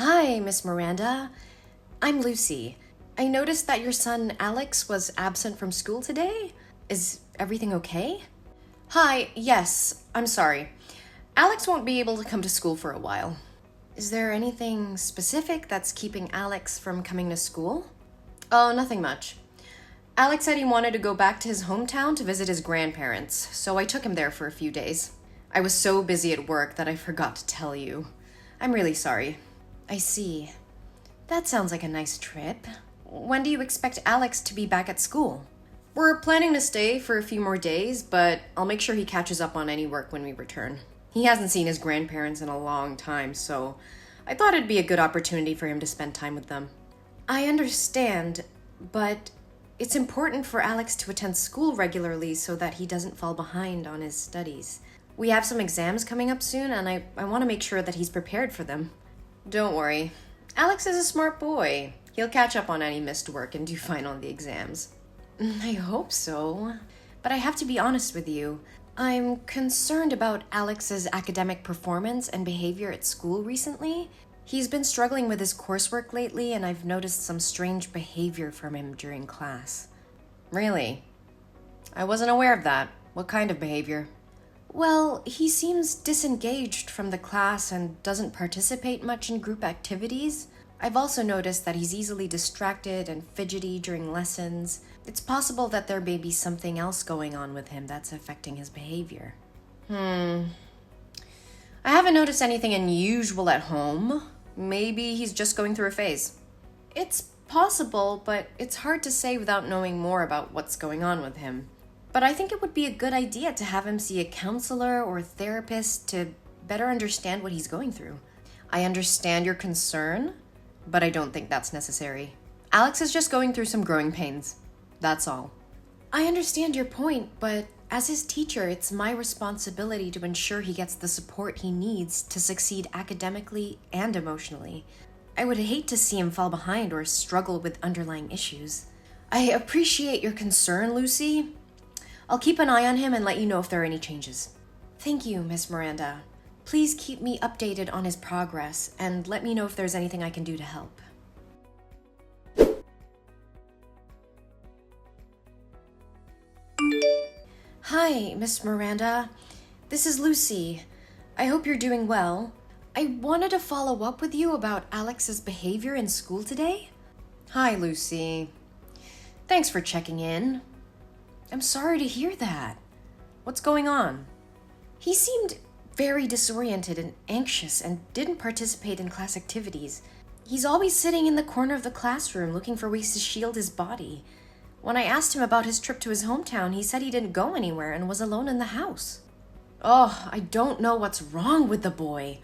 Hi, Miss Miranda. I'm Lucy. I noticed that your son Alex was absent from school today. Is everything okay? Hi, yes, I'm sorry. Alex won't be able to come to school for a while. Is there anything specific that's keeping Alex from coming to school? Oh, nothing much. Alex said he wanted to go back to his hometown to visit his grandparents, so I took him there for a few days. I was so busy at work that I forgot to tell you. I'm really sorry. I see. That sounds like a nice trip. When do you expect Alex to be back at school? We're planning to stay for a few more days, but I'll make sure he catches up on any work when we return. He hasn't seen his grandparents in a long time, so I thought it'd be a good opportunity for him to spend time with them. I understand, but it's important for Alex to attend school regularly so that he doesn't fall behind on his studies. We have some exams coming up soon, and I want to make sure that he's prepared for them. Don't worry. Alex is a smart boy. He'll catch up on any missed work and do fine on the exams. I hope so. But I have to be honest with you. I'm concerned about Alex's academic performance and behavior at school recently. He's been struggling with his coursework lately, and I've noticed some strange behavior from him during class. Really? I wasn't aware of that. What kind of behavior? Well, he seems disengaged from the class and doesn't participate much in group activities. I've also noticed that he's easily distracted and fidgety during lessons. It's possible that there may be something else going on with him that's affecting his behavior. I haven't noticed anything unusual at home. Maybe he's just going through a phase. It's possible, but it's hard to say without knowing more about what's going on with him. But I think it would be a good idea to have him see a counselor or a therapist to better understand what he's going through. I understand your concern, but I don't think that's necessary. Alex is just going through some growing pains. That's all. I understand your point, but as his teacher, it's my responsibility to ensure he gets the support he needs to succeed academically and emotionally. I would hate to see him fall behind or struggle with underlying issues. I appreciate your concern, Lucy. I'll keep an eye on him and let you know if there are any changes. Thank you, Miss Miranda. Please keep me updated on his progress and let me know if there's anything I can do to help. Hi, Miss Miranda. This is Lucy. I hope you're doing well. I wanted to follow up with you about Alex's behavior in school today. Hi, Lucy. Thanks for checking in. I'm sorry to hear that. What's going on? He seemed very disoriented and anxious and didn't participate in class activities. He's always sitting in the corner of the classroom looking for ways to shield his body. When I asked him about his trip to his hometown, he said he didn't go anywhere and was alone in the house. Oh, I don't know what's wrong with the boy.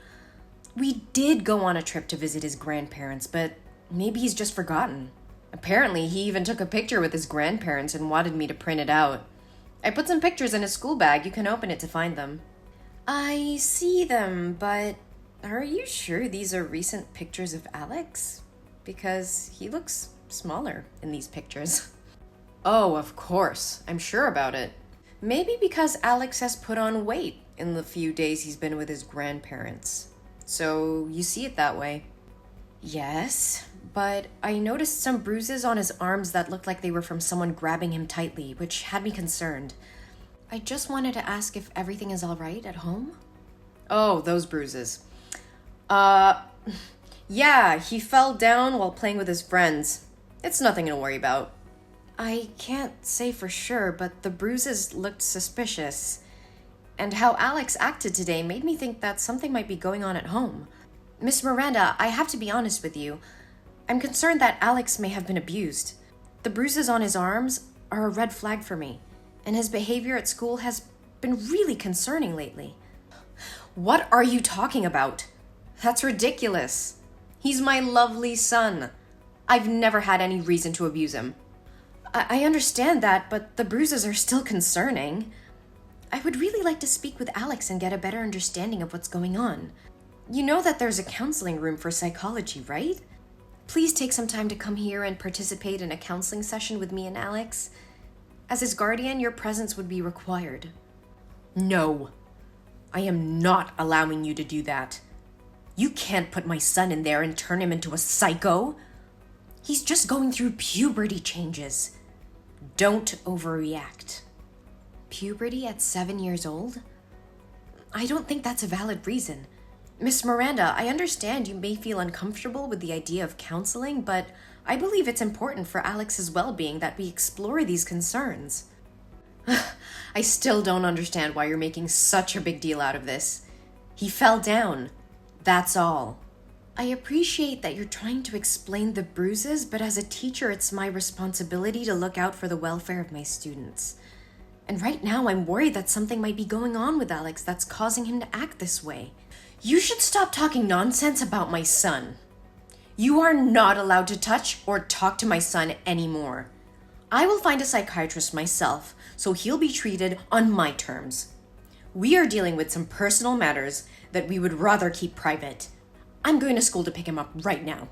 We did go on a trip to visit his grandparents, but maybe he's just forgotten. Apparently, he even took a picture with his grandparents and wanted me to print it out. I put some pictures in his school bag. You can open it to find them. I see them, but are you sure these are recent pictures of Alex? Because he looks smaller in these pictures. Oh, of course. I'm sure about it. Maybe because Alex has put on weight in the few days he's been with his grandparents. So you see it that way. Yes, but I noticed some bruises on his arms that looked like they were from someone grabbing him tightly, which had me concerned. I just wanted to ask if everything is all right at home. Oh, those bruises. Yeah, he fell down while playing with his friends. It's nothing to worry about. I can't say for sure, but the bruises looked suspicious. And how Alex acted today made me think that something might be going on at home. Miss Miranda, I have to be honest with you. I'm concerned that Alex may have been abused. The bruises on his arms are a red flag for me, and his behavior at school has been really concerning lately. What are you talking about? That's ridiculous. He's my lovely son. I've never had any reason to abuse him. I understand that, but the bruises are still concerning. I would really like to speak with Alex and get a better understanding of what's going on. You know that there's a counseling room for psychology, right? Please take some time to come here and participate in a counseling session with me and Alex. As his guardian, your presence would be required. No, I am not allowing you to do that. You can't put my son in there and turn him into a psycho. He's just going through puberty changes. Don't overreact. Puberty at 7 years old? I don't think that's a valid reason. Miss Miranda, I understand you may feel uncomfortable with the idea of counseling, but I believe it's important for Alex's well-being that we explore these concerns. I still don't understand why you're making such a big deal out of this. He fell down. That's all. I appreciate that you're trying to explain the bruises, but as a teacher, it's my responsibility to look out for the welfare of my students. And right now, I'm worried that something might be going on with Alex that's causing him to act this way. You should stop talking nonsense about my son. You are not allowed to touch or talk to my son anymore. I will find a psychiatrist myself, so he'll be treated on my terms. We are dealing with some personal matters that we would rather keep private. I'm going to school to pick him up right now.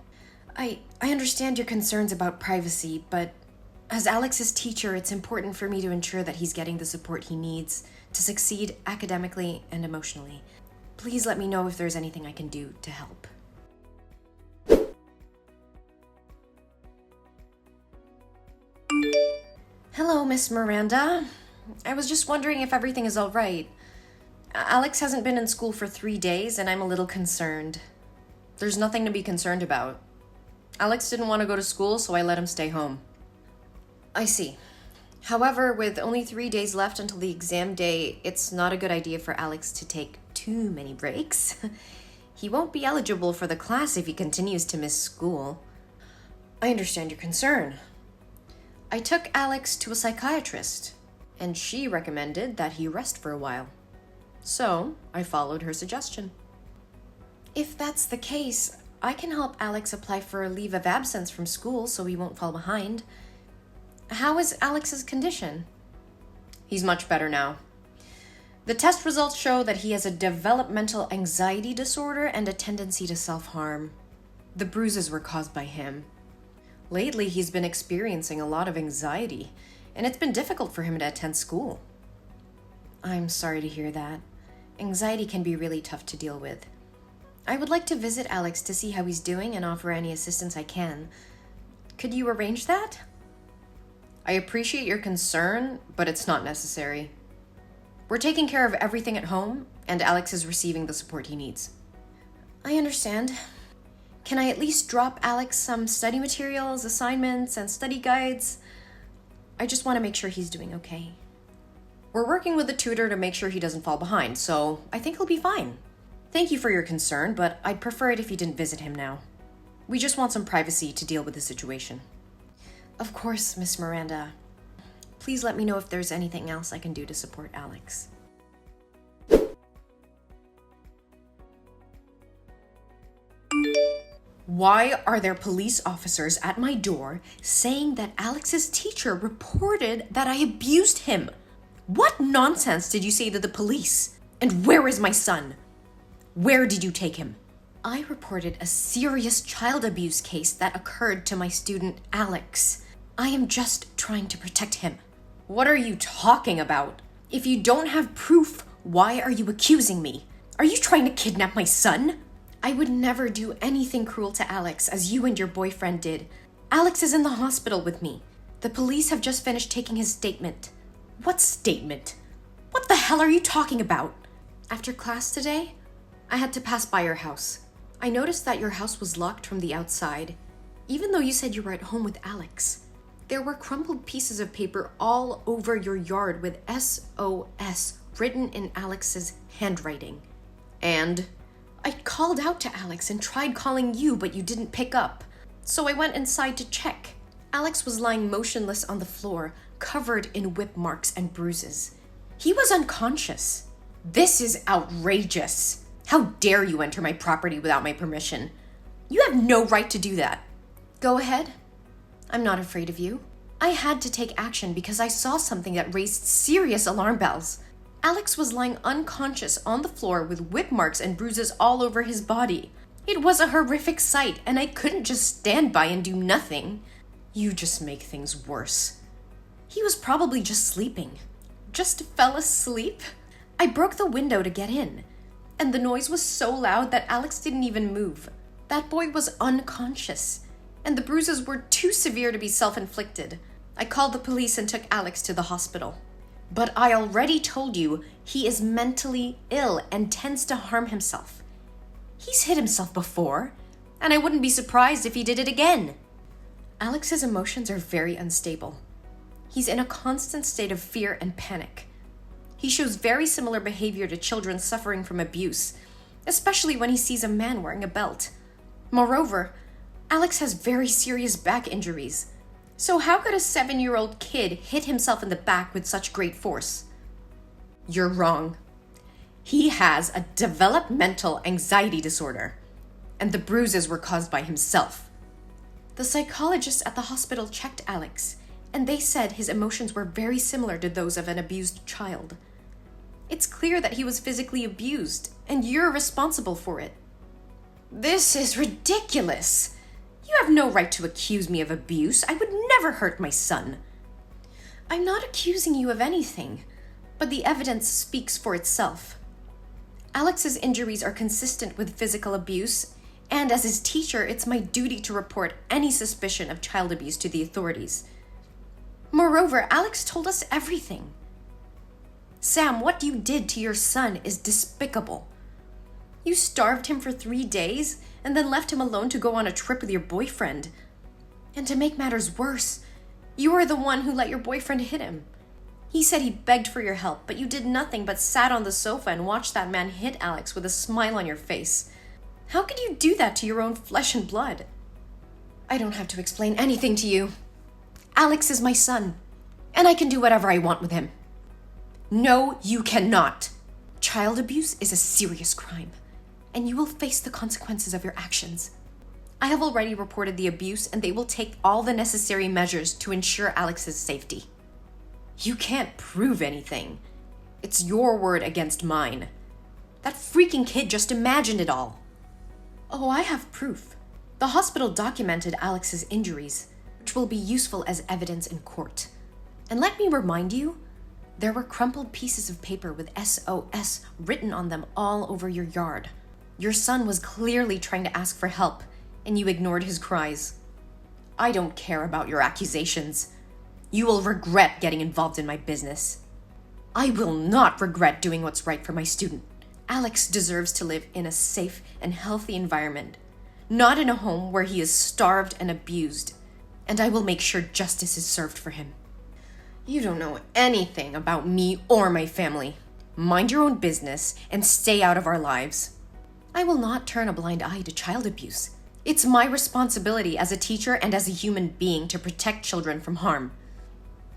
I understand your concerns about privacy, but as Alex's teacher, it's important for me to ensure that he's getting the support he needs to succeed academically and emotionally. Please let me know if there's anything I can do to help. Hello, Miss Miranda. I was just wondering if everything is all right. Alex hasn't been in school for 3 days, and I'm a little concerned. There's nothing to be concerned about. Alex didn't want to go to school, so I let him stay home. I see. However, with only 3 days left until the exam day, it's not a good idea for Alex to take too many breaks. He won't be eligible for the class if he continues to miss school. I understand your concern. I took Alex to a psychiatrist, and she recommended that he rest for a while. So, I followed her suggestion. If that's the case, I can help Alex apply for a leave of absence from school so he won't fall behind. How is Alex's condition? He's much better now. The test results show that he has a developmental anxiety disorder and a tendency to self-harm. The bruises were caused by him. Lately, he's been experiencing a lot of anxiety, and it's been difficult for him to attend school. I'm sorry to hear that. Anxiety can be really tough to deal with. I would like to visit Alex to see how he's doing and offer any assistance I can. Could you arrange that? I appreciate your concern, but it's not necessary. We're taking care of everything at home, and Alex is receiving the support he needs. I understand. Can I at least drop Alex some study materials, assignments, and study guides? I just want to make sure he's doing okay. We're working with a tutor to make sure he doesn't fall behind, so I think he'll be fine. Thank you for your concern, but I'd prefer it if you didn't visit him now. We just want some privacy to deal with the situation. Of course, Miss Miranda. Please let me know if there's anything else I can do to support Alex. Why are there police officers at my door saying that Alex's teacher reported that I abused him? What nonsense did you say to the police? And where is my son? Where did you take him? I reported a serious child abuse case that occurred to my student Alex. I am just trying to protect him. What are you talking about? If you don't have proof, why are you accusing me? Are you trying to kidnap my son? I would never do anything cruel to Alex as you and your boyfriend did. Alex is in the hospital with me. The police have just finished taking his statement. What statement? What the hell are you talking about? After class today, I had to pass by your house. I noticed that your house was locked from the outside, even though you said you were at home with Alex. There were crumpled pieces of paper all over your yard with SOS written in Alex's handwriting. And I called out to Alex and tried calling you, but you didn't pick up. So I went inside to check. Alex was lying motionless on the floor, covered in whip marks and bruises. He was unconscious. This is outrageous. How dare you enter my property without my permission? You have no right to do that. Go ahead. I'm not afraid of you. I had to take action because I saw something that raised serious alarm bells. Alex was lying unconscious on the floor with whip marks and bruises all over his body. It was a horrific sight, and I couldn't just stand by and do nothing. You just make things worse. He was probably just sleeping. Just fell asleep? I broke the window to get in. And the noise was so loud that Alex didn't even move. That boy was unconscious, and the bruises were too severe to be self-inflicted. I called the police and took Alex to the hospital. But I already told you he is mentally ill and tends to harm himself. He's hit himself before, and I wouldn't be surprised if he did it again. Alex's emotions are very unstable. He's in a constant state of fear and panic. He shows very similar behavior to children suffering from abuse, especially when he sees a man wearing a belt. Moreover, Alex has very serious back injuries. So how could a 7-year-old kid hit himself in the back with such great force? You're wrong. He has a developmental anxiety disorder, and the bruises were caused by himself. The psychologists at the hospital checked Alex, and they said his emotions were very similar to those of an abused child. It's clear that he was physically abused, and you're responsible for it. This is ridiculous. You have no right to accuse me of abuse. I would never hurt my son. I'm not accusing you of anything, but the evidence speaks for itself. Alex's injuries are consistent with physical abuse, and as his teacher, it's my duty to report any suspicion of child abuse to the authorities. Moreover, Alex told us everything. Sam, what you did to your son is despicable. You starved him for 3 days and then left him alone to go on a trip with your boyfriend. And to make matters worse, you are the one who let your boyfriend hit him. He said he begged for your help, but you did nothing but sat on the sofa and watched that man hit Alex with a smile on your face. How could you do that to your own flesh and blood? I don't have to explain anything to you. Alex is my son, and I can do whatever I want with him. No, you cannot. Child abuse is a serious crime, and you will face the consequences of your actions. I have already reported the abuse, and they will take all the necessary measures to ensure Alex's safety. You can't prove anything. It's your word against mine. That freaking kid just imagined it all. Oh, I have proof. The hospital documented Alex's injuries, which will be useful as evidence in court. And let me remind you, there were crumpled pieces of paper with SOS written on them all over your yard. Your son was clearly trying to ask for help, and you ignored his cries. I don't care about your accusations. You will regret getting involved in my business. I will not regret doing what's right for my student. Alex deserves to live in a safe and healthy environment, not in a home where he is starved and abused, and I will make sure justice is served for him. You don't know anything about me or my family. Mind your own business and stay out of our lives. I will not turn a blind eye to child abuse. It's my responsibility as a teacher and as a human being to protect children from harm.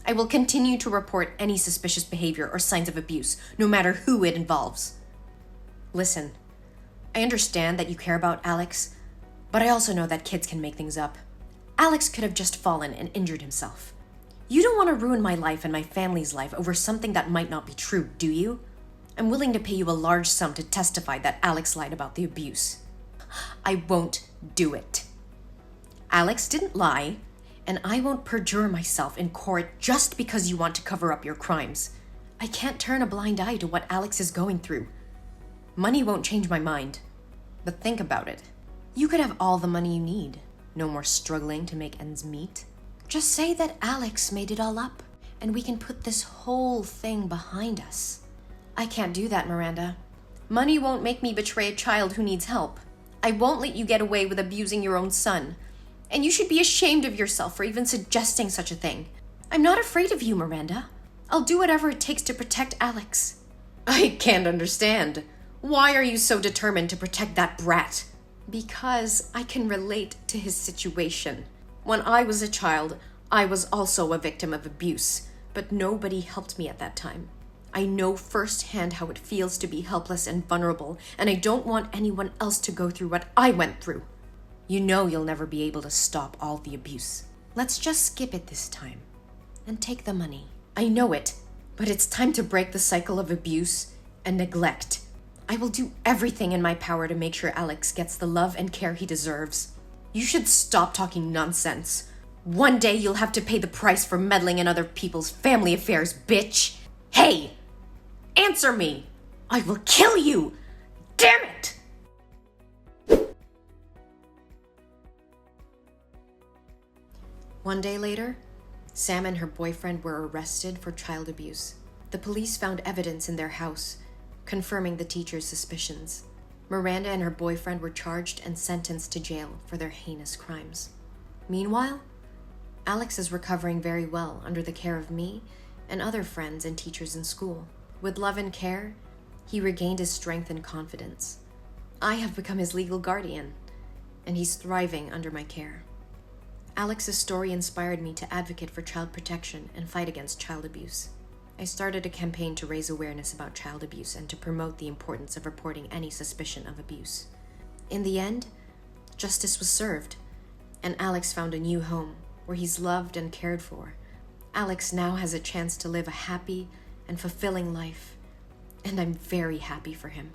I will continue to report any suspicious behavior or signs of abuse, no matter who it involves. Listen, I understand that you care about Alex, but I also know that kids can make things up. Alex could have just fallen and injured himself. You don't want to ruin my life and my family's life over something that might not be true, do you? I'm willing to pay you a large sum to testify that Alex lied about the abuse. I won't do it. Alex didn't lie, and I won't perjure myself in court just because you want to cover up your crimes. I can't turn a blind eye to what Alex is going through. Money won't change my mind. But think about it. You could have all the money you need. No more struggling to make ends meet. Just say that Alex made it all up, and we can put this whole thing behind us. I can't do that, Miranda. Money won't make me betray a child who needs help. I won't let you get away with abusing your own son. And you should be ashamed of yourself for even suggesting such a thing. I'm not afraid of you, Miranda. I'll do whatever it takes to protect Alex. I can't understand. Why are you so determined to protect that brat? Because I can relate to his situation. When I was a child, I was also a victim of abuse, but nobody helped me at that time. I know firsthand how it feels to be helpless and vulnerable, and I don't want anyone else to go through what I went through. You know you'll never be able to stop all the abuse. Let's just skip it this time and take the money. I know it, but it's time to break the cycle of abuse and neglect. I will do everything in my power to make sure Alex gets the love and care he deserves. You should stop talking nonsense. One day you'll have to pay the price for meddling in other people's family affairs, bitch. Hey, answer me. I will kill you. Damn it! One day later, Sam and her boyfriend were arrested for child abuse. The police found evidence in their house, confirming the teacher's suspicions. Miranda and her boyfriend were charged and sentenced to jail for their heinous crimes. Meanwhile, Alex is recovering very well under the care of me and other friends and teachers in school. With love and care, he regained his strength and confidence. I have become his legal guardian, and he's thriving under my care. Alex's story inspired me to advocate for child protection and fight against child abuse. I started a campaign to raise awareness about child abuse and to promote the importance of reporting any suspicion of abuse. In the end, justice was served, and Alex found a new home where he's loved and cared for. Alex now has a chance to live a happy and fulfilling life, and I'm very happy for him.